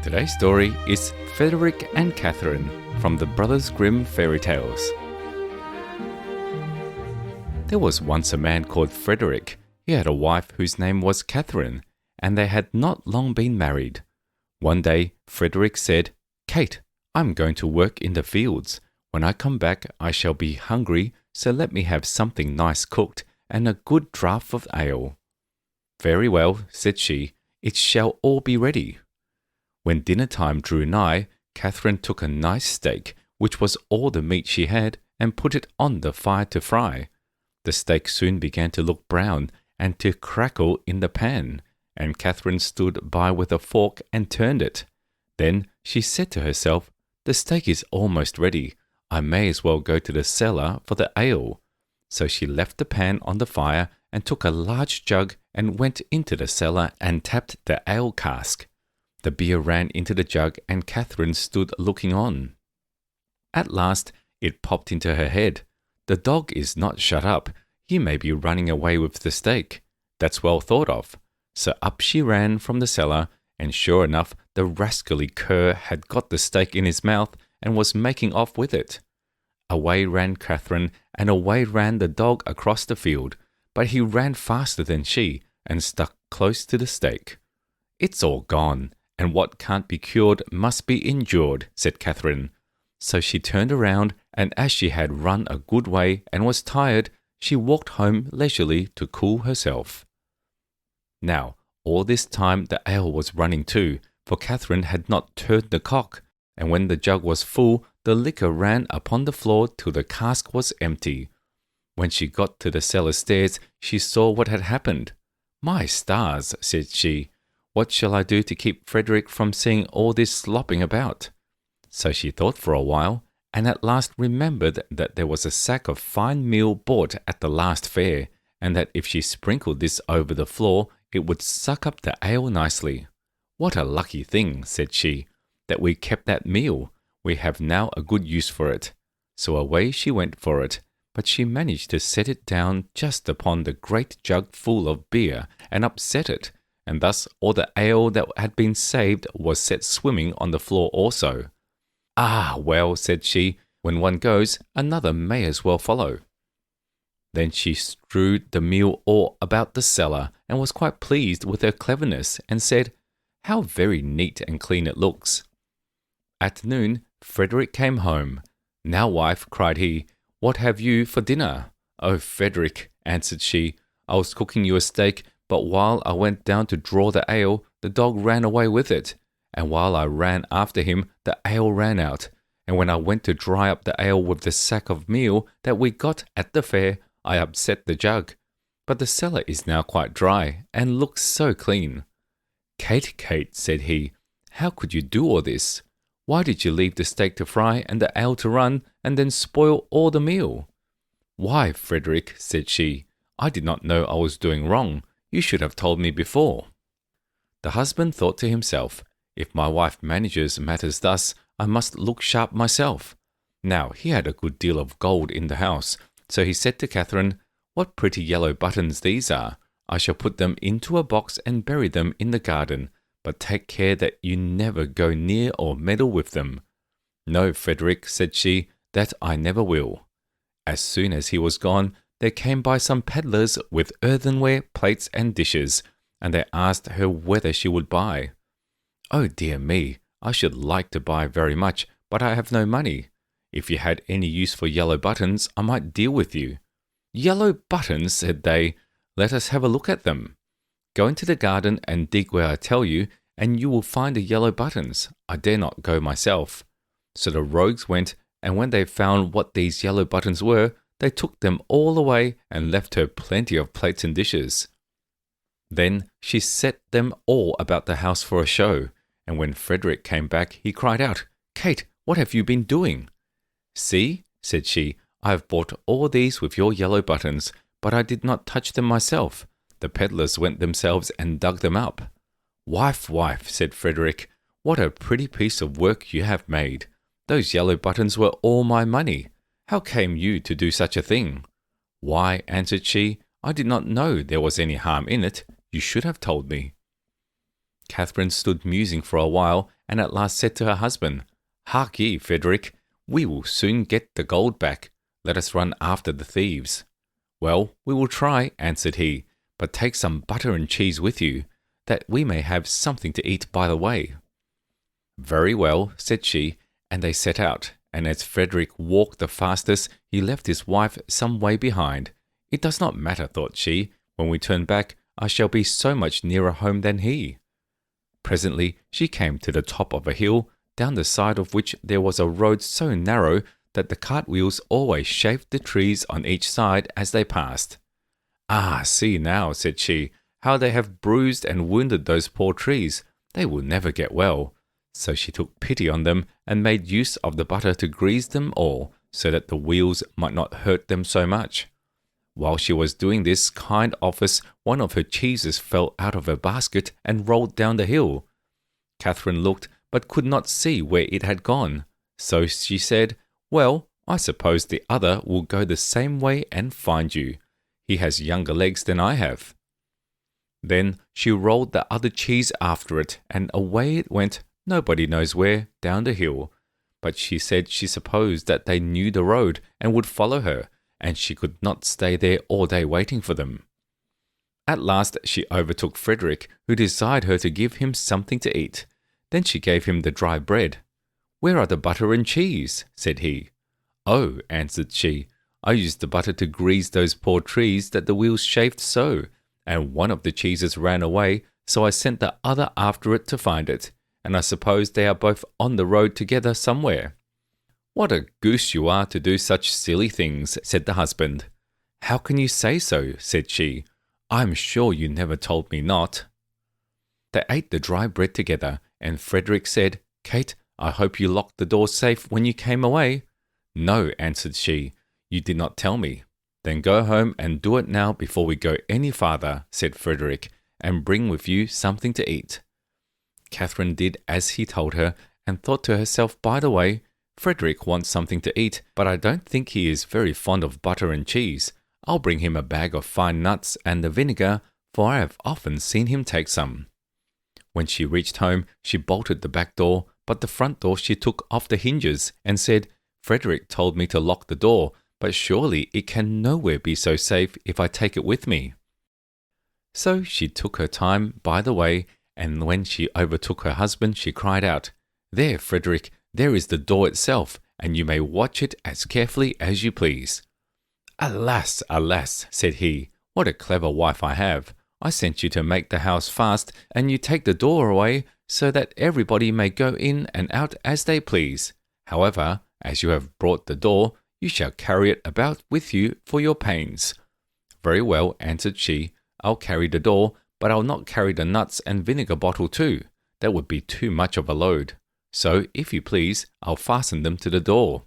Today's story is Frederick and Catherine from the Brothers Grimm Fairy Tales. There was once a man called Frederick. He had a wife whose name was Catherine, and they had not long been married. One day, Frederick said, "Kate, I'm going to work in the fields. When I come back, I shall be hungry, so let me have something nice cooked and a good draught of ale." "Very well," said she, "it shall all be ready." When dinner time drew nigh, Catherine took a nice steak, which was all the meat she had, and put it on the fire to fry. The steak soon began to look brown and to crackle in the pan, and Catherine stood by with a fork and turned it. Then she said to herself, "The steak is almost ready. I may as well go to the cellar for the ale." So she left the pan on the fire and took a large jug and went into the cellar and tapped the ale cask. The beer ran into the jug and Catherine stood looking on. At last it popped into her head. The dog is not shut up. He may be running away with the steak. That's well thought of. So up she ran from the cellar, and sure enough, the rascally cur had got the steak in his mouth and was making off with it. Away ran Catherine, and away ran the dog across the field, but he ran faster than she and stuck close to the steak. "It's all gone, and what can't be cured must be endured," said Catherine. So she turned around, and as she had run a good way and was tired, she walked home leisurely to cool herself. Now, all this time the ale was running too, for Catherine had not turned the cock, and when the jug was full, the liquor ran upon the floor till the cask was empty. When she got to the cellar stairs, she saw what had happened. "My stars," said she, "what shall I do to keep Frederick from seeing all this slopping about?" So she thought for a while, and at last remembered that there was a sack of fine meal bought at the last fair, and that if she sprinkled this over the floor, it would suck up the ale nicely. "What a lucky thing," said she, "that we kept that meal. We have now a good use for it." So away she went for it, but she managed to set it down just upon the great jug full of beer and upset it, and thus all the ale that had been saved was set swimming on the floor also. "Ah, well," said she, "when one goes, another may as well follow." Then she strewed the meal all about the cellar and was quite pleased with her cleverness and said, "How very neat and clean it looks." At noon, Frederick came home. "Now, wife," cried he, "what have you for dinner?" "Oh, Frederick," answered she, "I was cooking you a steak, but while I went down to draw the ale, the dog ran away with it. And while I ran after him, the ale ran out. And when I went to dry up the ale with the sack of meal that we got at the fair, I upset the jug. But the cellar is now quite dry, and looks so clean." "Kate, Kate," said he, "how could you do all this? Why did you leave the steak to fry and the ale to run, and then spoil all the meal?" "Why, Frederick," said she, "I did not know I was doing wrong. You should have told me before." The husband thought to himself, "If my wife manages matters thus, I must look sharp myself." Now he had a good deal of gold in the house, so he said to Catherine, "What pretty yellow buttons these are! I shall put them into a box and bury them in the garden, but take care that you never go near or meddle with them." "No, Frederick," said she, "that I never will." As soon as he was gone, there came by some peddlers with earthenware, plates and dishes, and they asked her whether she would buy. "Oh dear me, I should like to buy very much, but I have no money. If you had any use for yellow buttons, I might deal with you." "Yellow buttons," said they, "let us have a look at them. Go into the garden and dig where I tell you, and you will find the yellow buttons. I dare not go myself." So the rogues went, and when they found what these yellow buttons were, they took them all away and left her plenty of plates and dishes. Then she set them all about the house for a show, and when Frederick came back, he cried out, "Kate, what have you been doing?" "See," said she, "I have bought all these with your yellow buttons, but I did not touch them myself. The peddlers went themselves and dug them up." "Wife, wife," said Frederick, "what a pretty piece of work you have made. Those yellow buttons were all my money. How came you to do such a thing?" "Why," answered she, "I did not know there was any harm in it. You should have told me." Catherine stood musing for a while and at last said to her husband, "Hark ye, Frederick, we will soon get the gold back. Let us run after the thieves." "Well, we will try," answered he, "but take some butter and cheese with you, that we may have something to eat by the way." "Very well," said she, and they set out, and as Frederick walked the fastest, he left his wife some way behind. "It does not matter," thought she, "when we turn back, I shall be so much nearer home than he." Presently she came to the top of a hill, down the side of which there was a road so narrow that the cartwheels always shaved the trees on each side as they passed. "Ah, see now," said she, "how they have bruised and wounded those poor trees. They will never get well." So she took pity on them and made use of the butter to grease them all, so that the wheels might not hurt them so much. While she was doing this kind office, one of her cheeses fell out of her basket and rolled down the hill. Catherine looked, but could not see where it had gone. So she said, "Well, I suppose the other will go the same way and find you. He has younger legs than I have." Then she rolled the other cheese after it, and away it went, nobody knows where, down the hill. But she said she supposed that they knew the road and would follow her, and she could not stay there all day waiting for them. At last she overtook Frederick, who desired her to give him something to eat. Then she gave him the dry bread. "Where are the butter and cheese?" said he. "Oh," answered she, "I used the butter to grease those poor trees that the wheels shaved so, and one of the cheeses ran away, so I sent the other after it to find it, and I suppose they are both on the road together somewhere." "What a goose you are to do such silly things," said the husband. "How can you say so?" said she. "I am sure you never told me not." They ate the dry bread together, and Frederick said, "Kate, I hope you locked the door safe when you came away." "No," answered she, "you did not tell me." "Then go home and do it now before we go any farther," said Frederick, "and bring with you something to eat." Catherine did as he told her, and thought to herself, "By the way, Frederick wants something to eat, but I don't think he is very fond of butter and cheese. I'll bring him a bag of fine nuts and the vinegar, for I have often seen him take some." When she reached home, she bolted the back door, but the front door she took off the hinges, and said, "Frederick told me to lock the door, but surely it can nowhere be so safe if I take it with me." So she took her time by the way, and when she overtook her husband, she cried out, "There, Frederick, there is the door itself, and you may watch it as carefully as you please." "Alas, alas," said he, "what a clever wife I have. I sent you to make the house fast, and you take the door away, so that everybody may go in and out as they please. However, as you have brought the door, you shall carry it about with you for your pains." "Very well," answered she, "I'll carry the door, but I'll not carry the nuts and vinegar bottle too. That would be too much of a load. So, if you please, I'll fasten them to the door."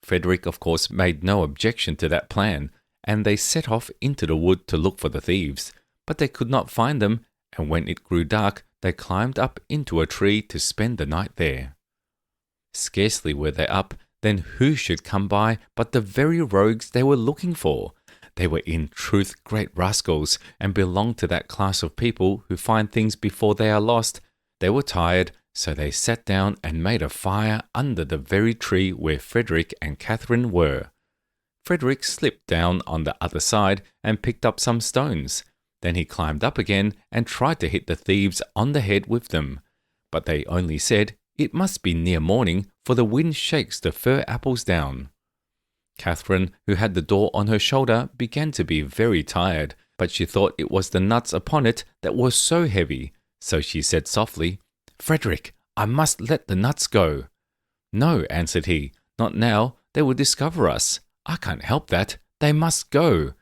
Frederick, of course, made no objection to that plan, and they set off into the wood to look for the thieves, but they could not find them, and when it grew dark, they climbed up into a tree to spend the night there. Scarcely were they up, then who should come by but the very rogues they were looking for? They were in truth great rascals, and belonged to that class of people who find things before they are lost. They were tired, so they sat down and made a fire under the very tree where Frederick and Catherine were. Frederick slipped down on the other side and picked up some stones. Then he climbed up again and tried to hit the thieves on the head with them. But they only said, "It must be near morning, for the wind shakes the fir apples down." Catherine, who had the door on her shoulder, began to be very tired, but she thought it was the nuts upon it that were so heavy. So she said softly, "Frederick, I must let the nuts go." "No," answered he, "not now. They will discover us. I can't help that. They must go."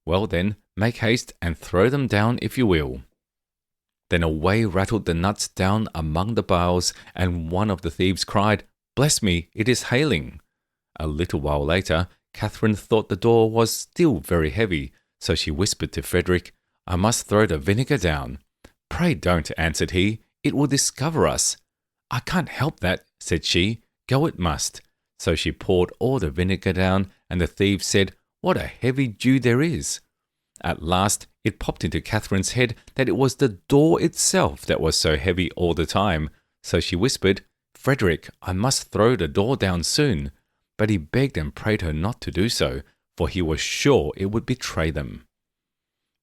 "Well then, make haste and throw them down if you will." Then away rattled the nuts down among the boughs, and one of the thieves cried, "Bless me, it is hailing." A little while later, Catherine thought the door was still very heavy, so she whispered to Frederick, "I must throw the vinegar down." "Pray don't," answered he, "it will discover us." "I can't help that," said she, "go it must." So she poured all the vinegar down, and the thieves said, "What a heavy dew there is." At last It popped into Catherine's head that it was the door itself that was so heavy all the time, so she whispered, "Frederick, I must throw the door down soon." But he begged and prayed her not to do so, for he was sure it would betray them.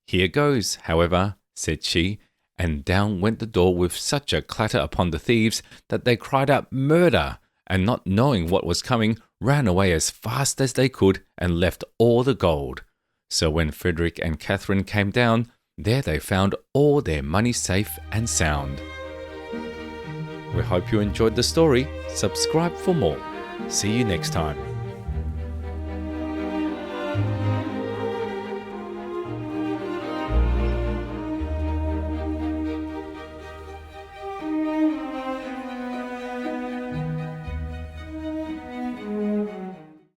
"Here goes, however," said she, and down went the door with such a clatter upon the thieves that they cried out "Murder!" and not knowing what was coming, ran away as fast as they could and left all the gold. So when Frederick and Catherine came down, there they found all their money safe and sound. We hope you enjoyed the story. Subscribe for more. See you next time.